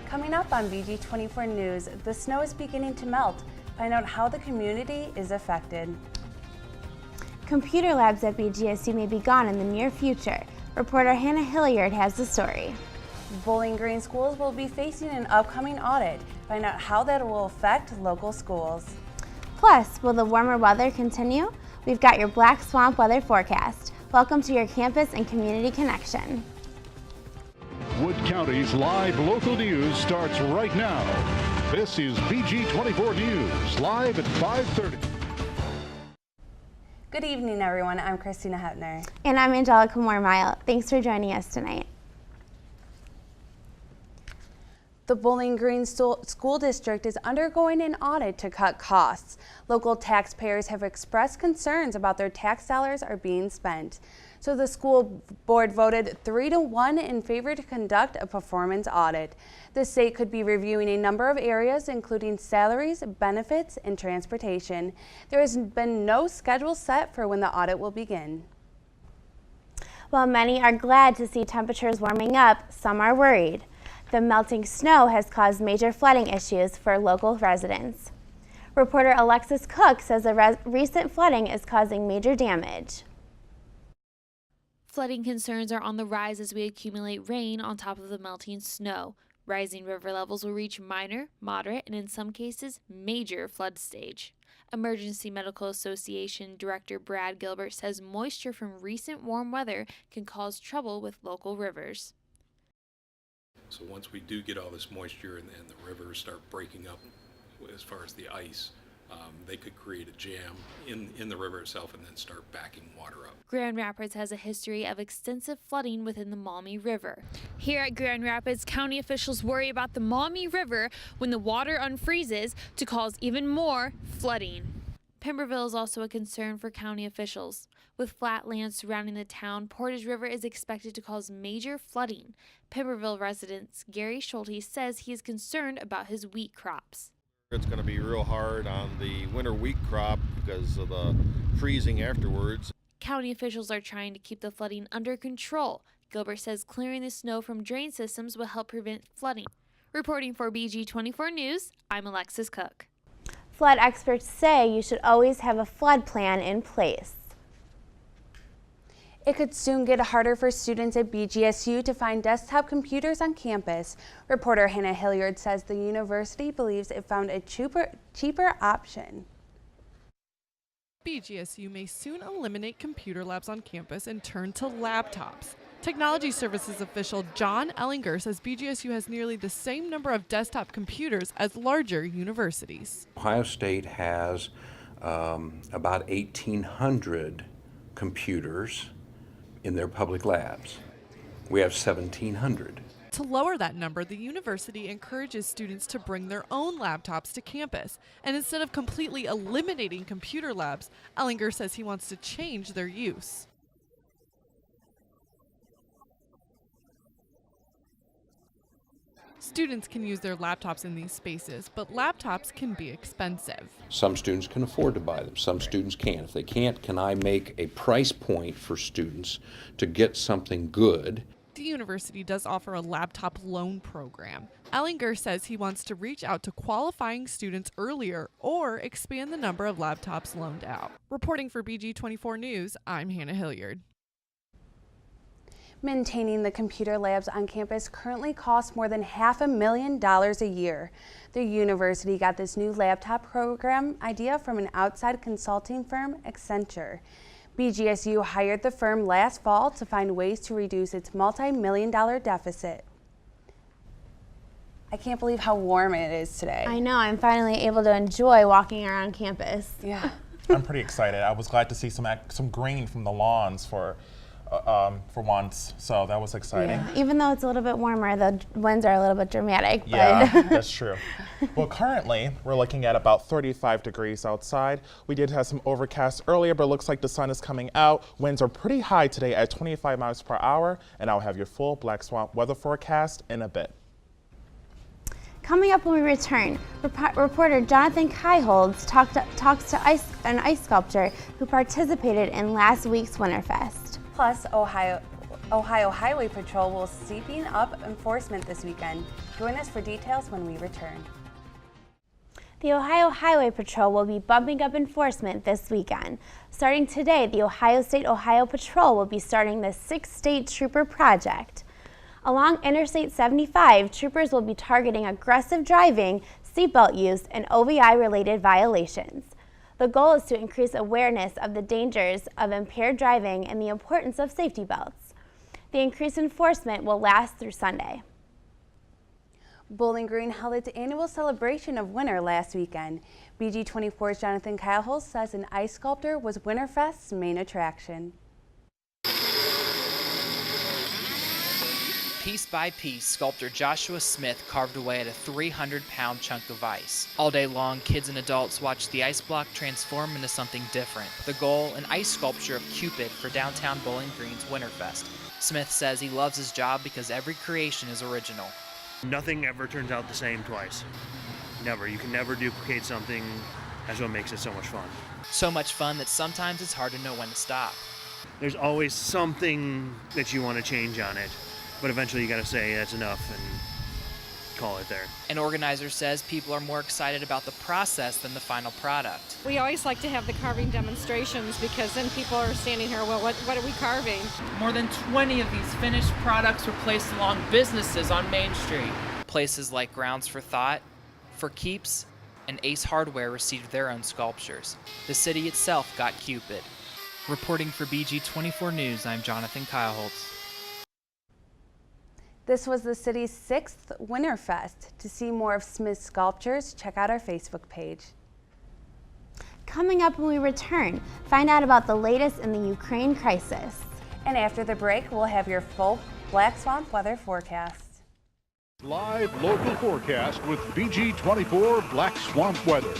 Coming up on BG24 News, the snow is beginning to melt. Find out how the community is affected. Computer labs at BGSU may be gone in the near future. Reporter Hannah Hilliard has the story. Bowling Green schools will be facing an upcoming audit. Find out how that will affect local schools. Plus, will the warmer weather continue? We've got your Black Swamp weather forecast. Welcome to your campus and community connection. Wood County's live local news starts right now. This is BG24 News, live at 5:30. Good evening, everyone. I'm Christina Hepner. And I'm Angelica Moore-Mile. Thanks for joining us tonight. The Bowling Green School District is undergoing an audit to cut costs. Local taxpayers have expressed concerns about their tax dollars are being spent. So the school board voted 3-1 in favor to conduct a performance audit. The state could be reviewing a number of areas, including salaries, benefits, and transportation. There has been no schedule set for when the audit will begin. While many are glad to see temperatures warming up, some are worried. The melting snow has caused major flooding issues for local residents. Reporter Alexis Cook says the recent flooding is causing major damage. Flooding concerns are on the rise as we accumulate rain on top of the melting snow. Rising river levels will reach minor, moderate, and in some cases, major flood stage. Emergency Medical Association Director Brad Gilbert says moisture from recent warm weather can cause trouble with local rivers. So once we do get all this moisture and the rivers start breaking up as far as the ice, they could create a jam in the river itself and then start backing water up. Grand Rapids has a history of extensive flooding within the Maumee River. Here at Grand Rapids, county officials worry about the Maumee River when the water unfreezes to cause even more flooding. Pemberville is also a concern for county officials. With flat land surrounding the town, Portage River is expected to cause major flooding. Pemberville resident Gary Schulte says he is concerned about his wheat crops. It's going to be real hard on the winter wheat crop because of the freezing afterwards. County officials are trying to keep the flooding under control. Gilbert says clearing the snow from drain systems will help prevent flooding. Reporting for BG24 News, I'm Alexis Cook. Flood experts say you should always have a flood plan in place. It could soon get harder for students at BGSU to find desktop computers on campus. Reporter Hannah Hilliard says the university believes it found a cheaper option. BGSU may soon eliminate computer labs on campus and turn to laptops. Technology Services official John Ellinger says BGSU has nearly the same number of desktop computers as larger universities. Ohio State has about 1,800 computers in their public labs. We have 1,700. To lower that number, the university encourages students to bring their own laptops to campus. And instead of completely eliminating computer labs, Ellinger says he wants to change their use. Students can use their laptops in these spaces, but laptops can be expensive. Some students can afford to buy them, some students can't. If they can't, can I make a price point for students to get something good? The university does offer a laptop loan program. Ellinger says he wants to reach out to qualifying students earlier or expand the number of laptops loaned out. Reporting for BG24 News, I'm Hannah Hilliard. Maintaining the computer labs on campus currently costs more than $500,000 a year. The university got this new laptop program idea from an outside consulting firm, Accenture. BGSU hired the firm last fall to find ways to reduce its multi-million-dollar deficit. I can't believe how warm it is today. I know, I'm finally able to enjoy walking around campus. Yeah. I'm pretty excited. I was glad to see some green from the lawns for once, so that was exciting. Yeah. Even though it's a little bit warmer, the winds are a little bit dramatic. But Yeah, that's true. Well, currently we're looking at about 35 degrees outside. We did have some overcast earlier, but it looks like the sun is coming out. Winds are pretty high today at 25 miles per hour, and I'll have your full Black Swamp weather forecast in a bit. Coming up when we return, reporter Jonathan Kaiholds talks to an ice sculptor who participated in last week's Winterfest. Plus, Ohio Highway Patrol will stepping up enforcement this weekend. Join us for details when we return. The Ohio Highway Patrol will be bumping up enforcement this weekend. Starting today, the Ohio State Ohio Patrol will be starting the 6-State Trooper Project. Along Interstate 75, troopers will be targeting aggressive driving, seatbelt use, and OVI-related violations. The goal is to increase awareness of the dangers of impaired driving and the importance of safety belts. The increased enforcement will last through Sunday. Bowling Green held its annual celebration of winter last weekend. BG24's Jonathan Kyleholz says an ice sculptor was Winterfest's main attraction. Piece by piece, sculptor Joshua Smith carved away at a 300-pound chunk of ice. All day long, kids and adults watched the ice block transform into something different. The goal, an ice sculpture of Cupid for downtown Bowling Green's Winterfest. Smith says he loves his job because every creation is original. Nothing ever turns out the same twice. Never. You can never duplicate something. That's what makes it so much fun. So much fun that sometimes it's hard to know when to stop. There's always something that you want to change on it, but eventually you got to say that's enough and call it there. An organizer says people are more excited about the process than the final product. We always like to have the carving demonstrations because then people are standing here, well, what are we carving? More than 20 of these finished products were placed along businesses on Main Street. Places like Grounds for Thought, For Keeps, and Ace Hardware received their own sculptures. The city itself got Cupid. Reporting for BG24 News, I'm Jonathan Kyleholz. This was the city's 6th Winterfest. To see more of Smith's sculptures, check out our Facebook page. Coming up when we return, find out about the latest in the Ukraine crisis. And after the break, we'll have your full Black Swamp weather forecast. Live local forecast with BG24 Black Swamp Weather.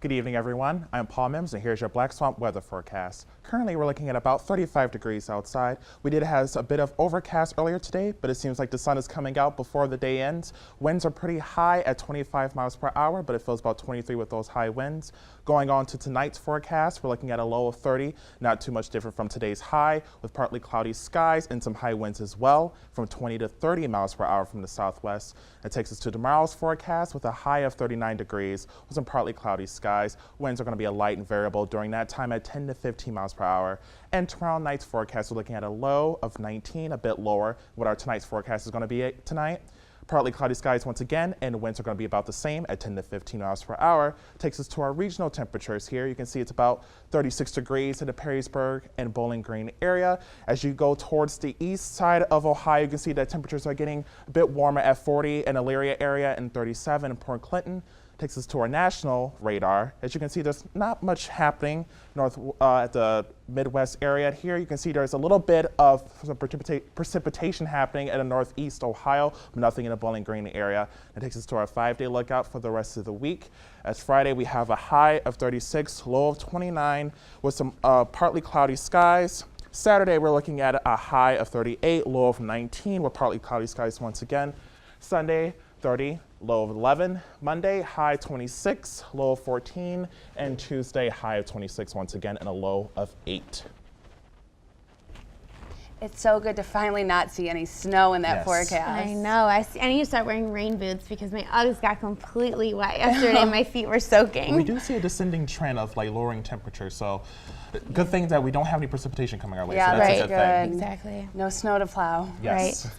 Good evening, everyone. I'm Paul Mims, and here's your Black Swamp weather forecast. Currently, we're looking at about 35 degrees outside. We did have a bit of overcast earlier today, but it seems like the sun is coming out before the day ends. Winds are pretty high at 25 miles per hour, but it feels about 23 with those high winds. Going on to tonight's forecast, we're looking at a low of 30, not too much different from today's high, with partly cloudy skies and some high winds as well, from 20 to 30 miles per hour from the southwest. That takes us to tomorrow's forecast with a high of 39 degrees with some partly cloudy skies. Winds are going to be a light and variable during that time at 10 to 15 miles per hour. And tomorrow night's forecast, we're looking at a low of 19, a bit lower what our tonight's forecast is going to be tonight. Partly cloudy skies once again, and winds are going to be about the same at 10 to 15 miles per hour. Takes us to our regional temperatures here. You can see it's about 36 degrees in the Perrysburg and Bowling Green area. As you go towards the east side of Ohio, you can see that temperatures are getting a bit warmer at 40 in Elyria area and 37 in Port Clinton. Takes us to our national radar. As you can see, there's not much happening at the Midwest area here. You can see there's a little bit of some precipitation happening at the northeast Ohio, but nothing in the Bowling Green area. That takes us to our 5-day lookout for the rest of the week. As Friday, we have a high of 36, low of 29, with some partly cloudy skies. Saturday, we're looking at a high of 38, low of 19, with partly cloudy skies once again. Sunday, 30, low of 11. Monday, high 26, low of 14. And Tuesday, high of 26 once again, and a low of 8. It's so good to finally not see any snow in that forecast. I know. I need to start wearing rain boots because my Uggs got completely wet yesterday and my feet were soaking. We do see a descending trend of lowering temperatures, so good thing that we don't have any precipitation coming our way. Yeah, so that's right. a good thing. Exactly. No snow to plow. Yes. Right.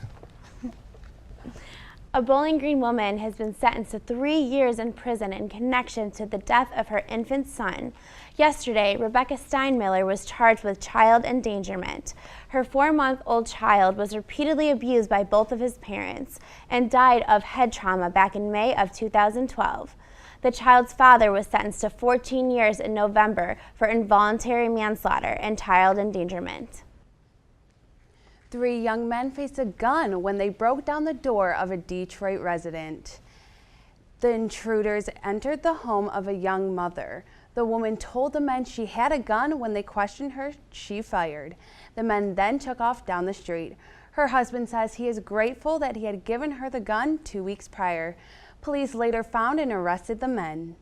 A Bowling Green woman has been sentenced to 3 years in prison in connection to the death of her infant son. Yesterday, Rebecca Steinmiller was charged with child endangerment. Her 4-month-old child was repeatedly abused by both of his parents and died of head trauma back in May of 2012. The child's father was sentenced to 14 years in November for involuntary manslaughter and child endangerment. 3 young men faced a gun when they broke down the door of a Detroit resident. The intruders entered the home of a young mother. The woman told the men she had a gun. When they questioned her, she fired. The men then took off down the street. Her husband says he is grateful that he had given her the gun 2 weeks prior. Police later found and arrested the men.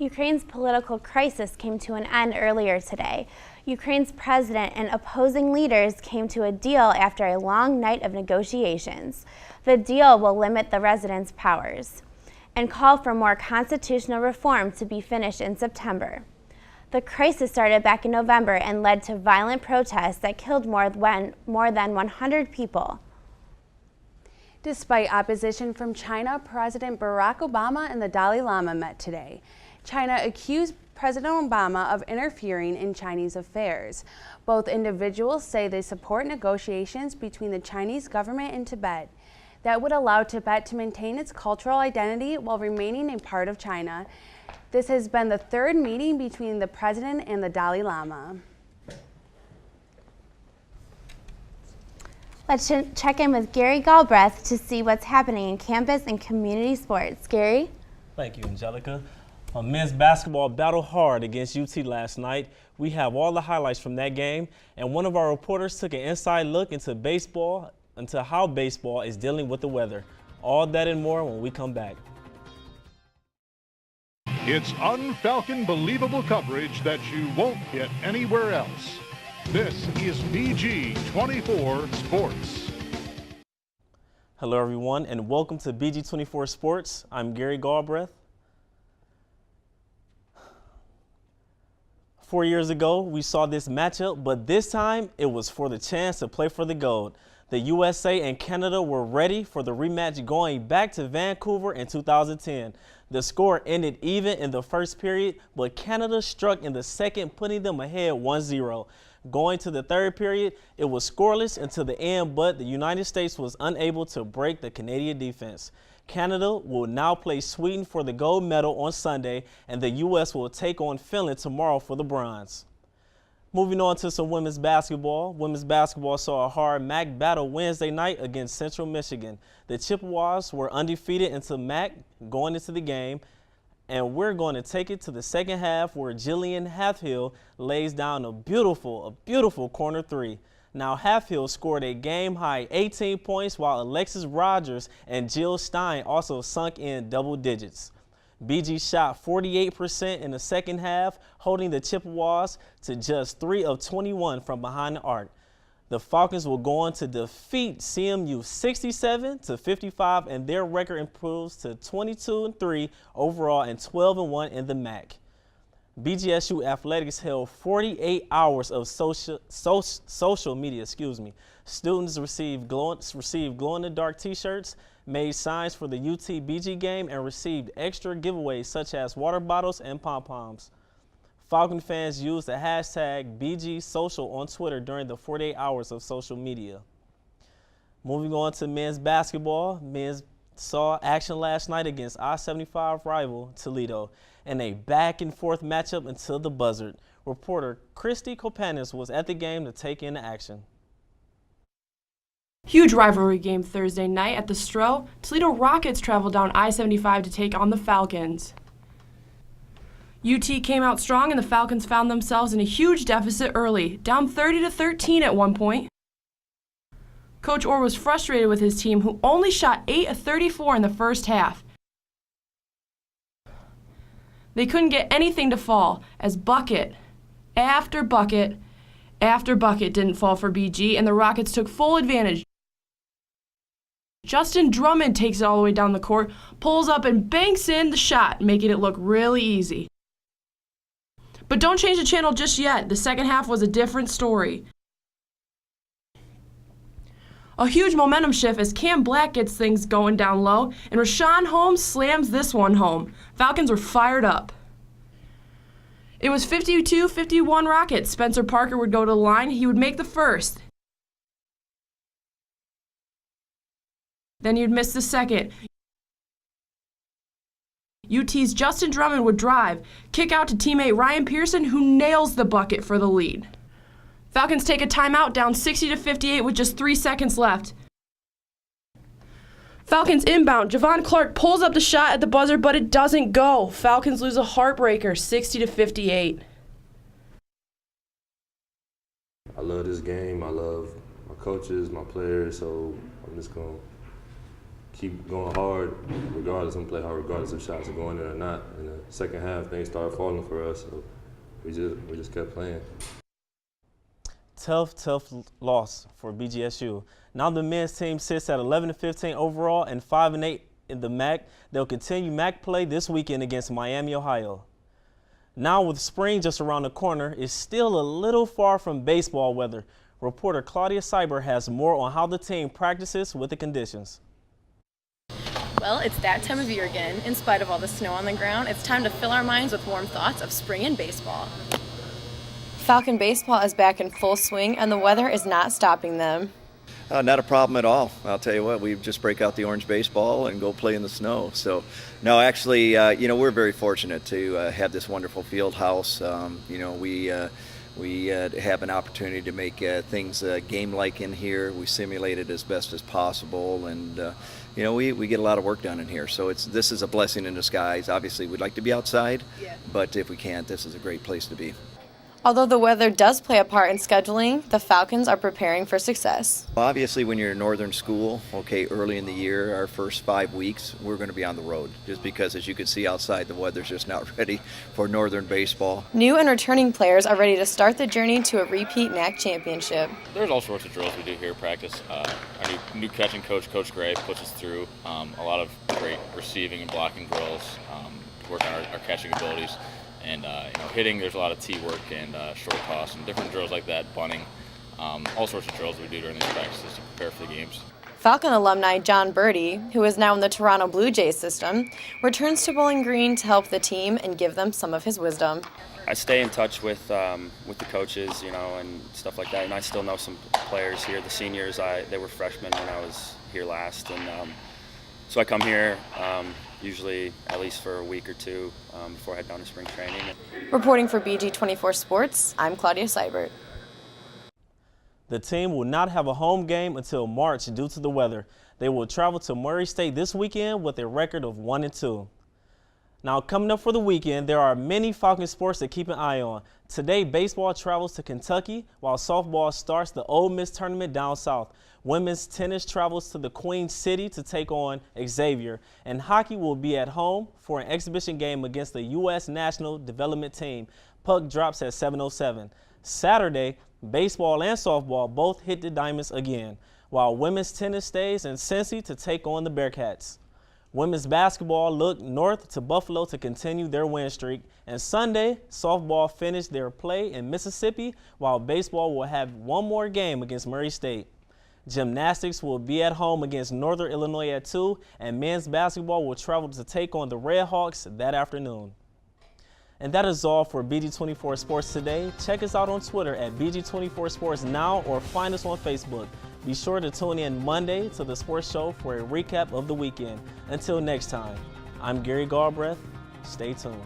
Ukraine's political crisis came to an end earlier today. Ukraine's president and opposing leaders came to a deal after a long night of negotiations. The deal will limit the residents' powers and call for more constitutional reform to be finished in September. The crisis started back in November and led to violent protests that killed more than 100 people. Despite opposition from China, President Barack Obama and the Dalai Lama met today. China accused President Obama of interfering in Chinese affairs. Both individuals say they support negotiations between the Chinese government and Tibet that would allow Tibet to maintain its cultural identity while remaining a part of China. This has been the third meeting between the president and the Dalai Lama. Let's check in with Gary Galbraith to see what's happening in campus and community sports. Gary? Thank you, Angelica. Men's basketball battled hard against UT last night. We have all the highlights from that game, and one of our reporters took an inside look into how baseball is dealing with the weather. All that and more when we come back. It's un-Falcon believable coverage that you won't get anywhere else. This is BG24 Sports. Hello everyone, and welcome to BG24 Sports. I'm Gary Galbraith. 4 years ago, we saw this matchup, but this time it was for the chance to play for the gold. The USA and Canada were ready for the rematch going back to Vancouver in 2010. The score ended even in the first period, but Canada struck in the second, putting them ahead 1-0. Going to the third period, it was scoreless until the end, but the United States was unable to break the Canadian defense. Canada will now play Sweden for the gold medal on Sunday, and the U.S. will take on Finland tomorrow for the bronze. Moving on to some women's basketball. Women's basketball saw a hard MAC battle Wednesday night against Central Michigan. The Chippewas were undefeated into MAC going into the game, and we're going to take it to the second half where Jillian Halfhill lays down a beautiful corner three. Now, Halfhill scored a game-high 18 points, while Alexis Rogers and Jill Stein also sunk in double digits. BG shot 48% in the second half, holding the Chippewas to just 3 of 21 from behind the arc. The Falcons will go on to defeat CMU 67-55, and their record improves to 22-3 overall and 12-1 in the MAC. BGSU Athletics held 48 hours of social media. Students received glow-in-the-dark T-shirts, made signs for the UT BG game, and received extra giveaways such as water bottles and pom-poms. Falcon fans used the hashtag BGSocial on Twitter during the 48 hours of social media. Moving on to men's basketball, men's saw action last night against I-75 rival Toledo in a back-and-forth matchup until the buzzer. Reporter Christy Kopanis was at the game to take in the action. Huge rivalry game Thursday night at the Stro. Toledo Rockets traveled down I-75 to take on the Falcons. UT came out strong and the Falcons found themselves in a huge deficit early, down 30-13 at one point. Coach Orr was frustrated with his team, who only shot 8 of 34 in the first half. They couldn't get anything to fall, as bucket after bucket after bucket didn't fall for BG, and the Rockets took full advantage. Justin Drummond takes it all the way down the court, pulls up and banks in the shot, making it look really easy. But don't change the channel just yet. The second half was a different story. A huge momentum shift as Cam Black gets things going down low, and Rashawn Holmes slams this one home. Falcons were fired up. It was 52-51 Rockets. Spencer Parker would go to the line. He would make the first. Then he'd miss the second. UT's Justin Drummond would drive, kick out to teammate Ryan Pearson, who nails the bucket for the lead. Falcons take a timeout down 60-58 with just 3 seconds left. Falcons inbound. Javon Clark pulls up the shot at the buzzer, but it doesn't go. Falcons lose a heartbreaker, 60-58. I love this game. I love my coaches, my players, so I'm just going to keep going hard regardless. I'm play hard regardless if shots are going in or not. In the second half, things started falling for us, so we just kept playing. Tough loss for BGSU. Now the men's team sits at 11-15 overall and 5-8 in the MAC. They'll continue MAC play this weekend against Miami, Ohio. Now with spring just around the corner, it's still a little far from baseball weather. Reporter Claudia Cyber has more on how the team practices with the conditions. Well, it's that time of year again. In spite of all the snow on the ground, it's time to fill our minds with warm thoughts of spring and baseball. Falcon baseball is back in full swing, and the weather is not stopping them. Not a problem at all. I'll tell you what, we just break out the orange baseball and go play in the snow. So, no, actually, we're very fortunate to have this wonderful field house. We have an opportunity to make things game-like in here. We simulate it as best as possible, and we get a lot of work done in here. So this is a blessing in disguise. Obviously, we'd like to be outside, but if we can't, this is a great place to be. Although the weather does play a part in scheduling, the Falcons are preparing for success. Obviously, when you're in northern school, early in the year, our first 5 weeks, we're going to be on the road. Just because, as you can see outside, the weather's just not ready for northern baseball. New and returning players are ready to start the journey to a repeat NAC championship. There's all sorts of drills we do here at practice. Our new catching coach, Coach Gray, puts us through a lot of great receiving and blocking drills to work on our catching abilities. And hitting, there's a lot of tee work and short toss and different drills like that, bunting, all sorts of drills we do during these practices to prepare for the games. Falcon alumni John Birdie, who is now in the Toronto Blue Jays system, returns to Bowling Green to help the team and give them some of his wisdom. I stay in touch with the coaches, and stuff like that, and I still know some players here. The seniors, they were freshmen when I was here last, and so I come here usually at least for a week or two before I head down to spring training. Reporting for BG24 Sports, I'm Claudia Seibert. The team will not have a home game until March due to the weather. They will travel to Murray State this weekend with a record of 1-2. Now, coming up for the weekend, there are many Falcon sports to keep an eye on. Today, baseball travels to Kentucky, while softball starts the Ole Miss tournament down south. Women's tennis travels to the Queen City to take on Xavier, and hockey will be at home for an exhibition game against the U.S. National Development Team. Puck drops at 7:07. Saturday, baseball and softball both hit the Diamonds again, while women's tennis stays in Cincy to take on the Bearcats. Women's basketball look north to Buffalo to continue their win streak. And Sunday, softball finished their play in Mississippi, while baseball will have one more game against Murray State. Gymnastics will be at home against Northern Illinois at 2, and men's basketball will travel to take on the Red Hawks that afternoon. And that is all for BG24 Sports today. Check us out on Twitter at BG24 Sports Now or find us on Facebook. Be sure to tune in Monday to the sports show for a recap of the weekend. Until next time, I'm Gary Galbraith. Stay tuned.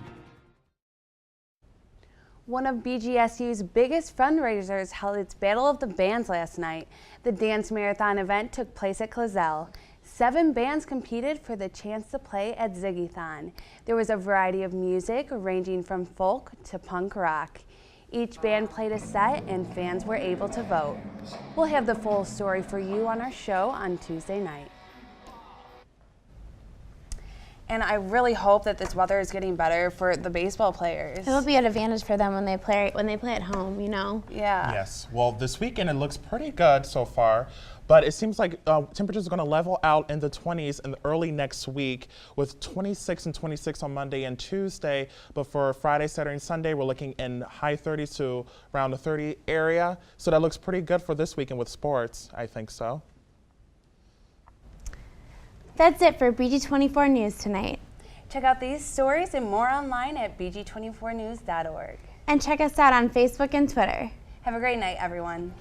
One of BGSU's biggest fundraisers held its Battle of the Bands last night. The dance marathon event took place at Clazelle. 7 bands competed for the chance to play at Ziggy-thon. There was a variety of music ranging from folk to punk rock. Each band played a set and fans were able to vote. We'll have the full story for you on our show on Tuesday night. And I really hope that this weather is getting better for the baseball players. It'll be an advantage for them when they play at home, Yeah. Yes. Well, this weekend it looks pretty good so far, but it seems like temperatures are going to level out in the 20s in the early next week, with 26 and 26 on Monday and Tuesday. But for Friday, Saturday, and Sunday, we're looking in high 30s to around the 30 area. So that looks pretty good for this weekend with sports. I think so. That's it for BG24 News tonight. Check out these stories and more online at bg24news.org. And check us out on Facebook and Twitter. Have a great night, everyone.